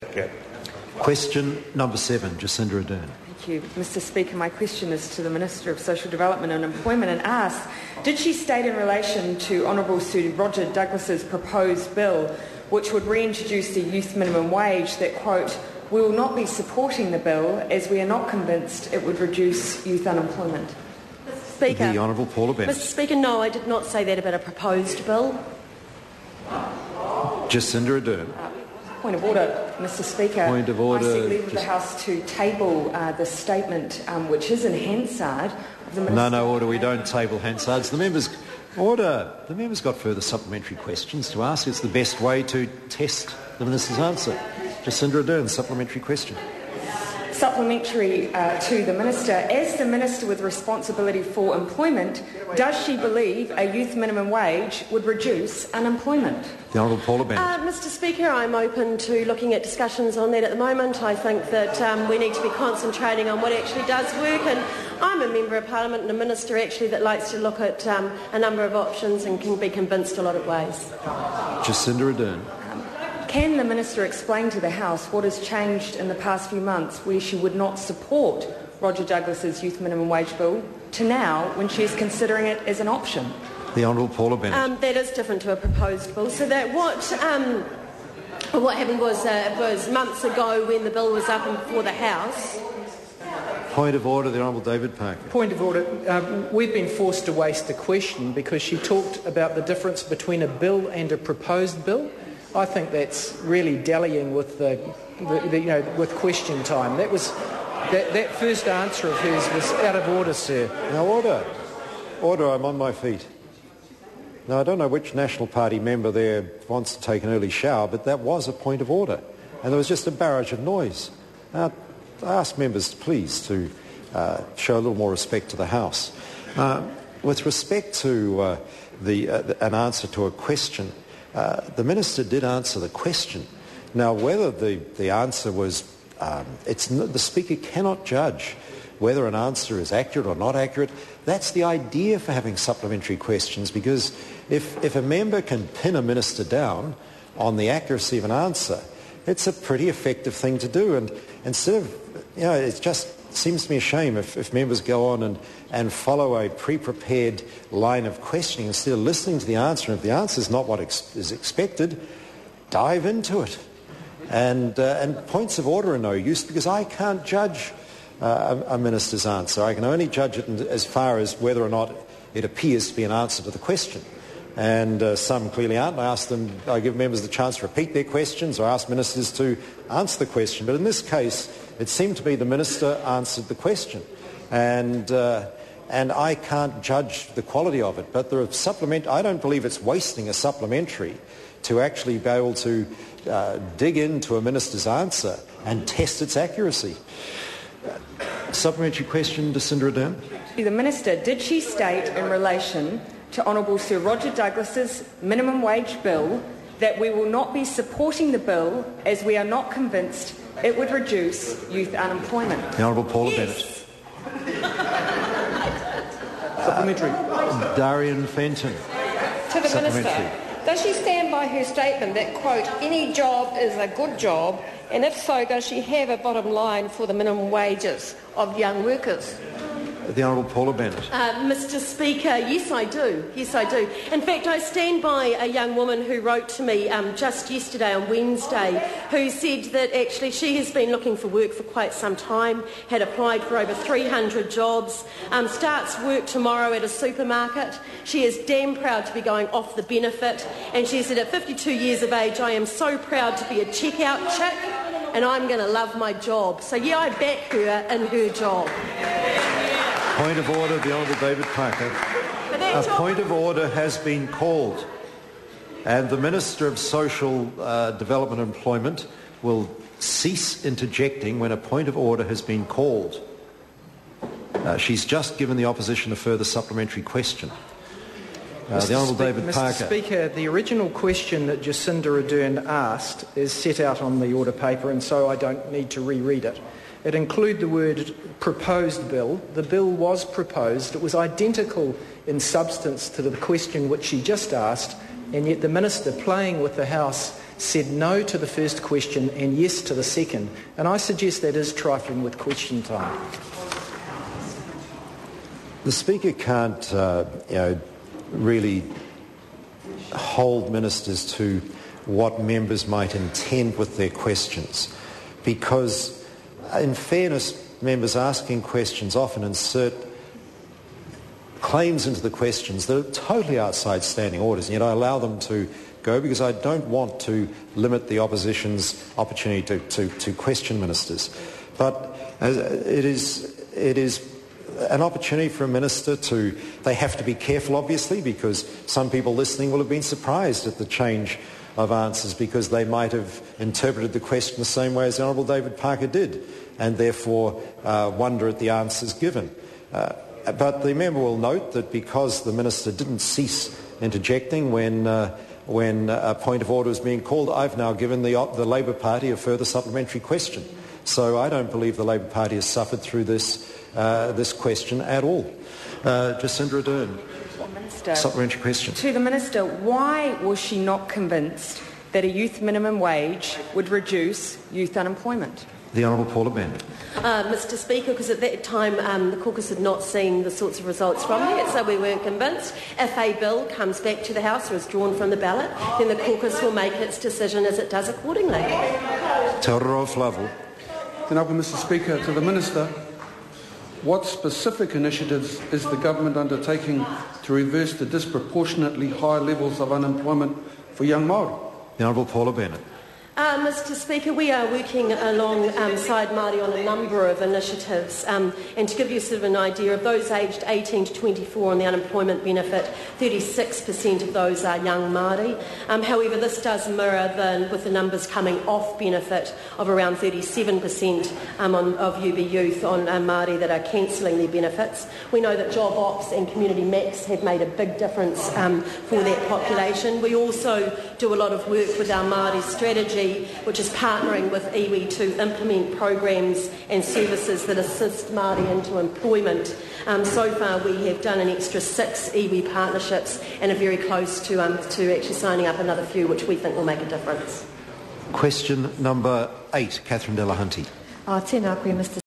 Okay. Question number 7, Jacinda Ardern. Thank you. Mr Speaker, my question is to the Minister of Social Development and Employment and asks, did she state in relation to Honourable Sir Roger Douglas's proposed bill, which would reintroduce the youth minimum wage, that, quote, we will not be supporting the bill as we are not convinced it would reduce youth unemployment? Mr Speaker. The Honourable Paula Bennett. Mr Speaker, no, I did not say that about a proposed bill. Jacinda Ardern. Point of order, Mr Speaker. Point of order. I seek leave of the House to table the statement, which is in Hansard, of the Minister. No, order. We don't table Hansards. The members... Order. The member's got further supplementary questions to ask. It's the best way to test the Minister's answer. Jacinda Ardern, supplementary question. Supplementary to the Minister. As the Minister with responsibility for employment, does she believe a youth minimum wage would reduce unemployment? The Honourable Paula Bennett. Mr Speaker, I'm open to looking at discussions on that at the moment. I think that we need to be concentrating on what actually does work, and I'm a Member of Parliament and a Minister actually that likes to look at a number of options and can be convinced a lot of ways. Jacinda Ardern. Can the Minister explain to the House what has changed in the past few months where she would not support Roger Douglas's youth minimum wage bill to now when she is considering it as an option? The Honourable Paula Bennett. That is different to a proposed bill. So that what happened was months ago when the bill was up before the House. Point of order, the Honourable David Parker. Point of order. We've been forced to waste the question because she talked about the difference between a bill and a proposed bill. I think that's really dallying with with question time. That first answer of hers was out of order, sir. Now, order. Order, I'm on my feet. Now, I don't know which National Party member there wants to take an early shower, but that was a point of order. And there was just a barrage of noise. Now, I ask members, please, to show a little more respect to the House. With respect to an answer to a question, the Minister did answer the question. Now, whether the answer was... the Speaker cannot judge whether an answer is accurate or not accurate. That's the idea for having supplementary questions, because if a member can pin a minister down on the accuracy of an answer, it's a pretty effective thing to do. And instead of, it just seems to me a shame if members go on and follow a pre-prepared line of questioning instead of listening to the answer. And if the answer is not what is expected, dive into it. And points of order are no use, because I can't judge a minister's answer. I can only judge it as far as whether or not it appears to be an answer to the question. And some clearly aren't. I give members the chance to repeat their questions, or ask ministers to answer the question. But in this case, it seemed to be the minister answered the question. And I can't judge the quality of it. But I don't believe it's wasting a supplementary to actually be able to dig into a minister's answer and test its accuracy. Supplementary question, Jacinda Ardern. The Minister, did she state in relation to Honourable Sir Roger Douglas's minimum wage bill that we will not be supporting the bill as we are not convinced it would reduce youth unemployment? The Honourable Paula Bennett. Supplementary. Darien Fenton. To the Minister, does she stand by her statement that, quote, any job is a good job, and if so, does she have a bottom line for the minimum wages of young workers? The Honourable Paula Bennett. Mr Speaker, yes I do. Yes I do. In fact, I stand by a young woman who wrote to me just yesterday on Wednesday, who said that actually she has been looking for work for quite some time, had applied for over 300 jobs, starts work tomorrow at a supermarket. She is damn proud to be going off the benefit, and she said at 52 years of age, I am so proud to be a checkout chick, and I'm going to love my job. So yeah, I back her in her job. Point of order, the Honourable David Parker. A point of order has been called, and the Minister of Social Development and Employment will cease interjecting when a point of order has been called. She's just given the opposition a further supplementary question. The Honourable David Parker. Mr Speaker, the original question that Jacinda Ardern asked is set out on the order paper, and so I don't need to reread it. It included the word proposed bill. The bill was proposed. It was identical in substance to the question which she just asked, and yet the Minister, playing with the House said no to the first question and yes to the second. And I suggest that is trifling with question time. The Speaker can't really hold ministers to what members might intend with their questions, because in fairness, members asking questions often insert claims into the questions that are totally outside standing orders, and yet I allow them to go because I don't want to limit the opposition's opportunity to question ministers. But it is an opportunity for a minister to, they have to be careful obviously, because some people listening will have been surprised at the change of answers because they might have interpreted the question the same way as the Honourable David Parker did, and therefore wonder at the answers given. But the member will note that because the minister didn't cease interjecting when a point of order was being called, I've now given the Labour Party a further supplementary question. So I don't believe the Labour Party has suffered through this question at all. Jacinda Ardern. Supplementary question. To the Minister, why was she not convinced that a youth minimum wage would reduce youth unemployment? The Honourable Paula Bennett. Mr Speaker, because at that time the caucus had not seen the sorts of results from it, so we weren't convinced. If a bill comes back to the House or is drawn from the ballot, then the caucus will make its decision as it does accordingly. Te Oro Flavel. Tēnā koe, Mr Speaker. To the Minister, what specific initiatives is the government undertaking to reverse the disproportionately high levels of unemployment for young Māori? The Honourable Paula Bennett. Mr Speaker, we are working alongside Māori on a number of initiatives, and to give you sort of an idea, of those aged 18 to 24 on the unemployment benefit, 36% of those are young Māori. However, this does mirror with the numbers coming off benefit of around 37% of UB youth on Māori that are cancelling their benefits. We know that Job Ops and Community Max have made a big difference for that population. We also do a lot of work with our Māori strategy, which is partnering with iwi to implement programs and services that assist Māori into employment. So far we have done an extra 6 iwi partnerships and are very close to actually signing up another few, which we think will make a difference. Question number 8, Catherine Delahunty. Tēnā koe, Mr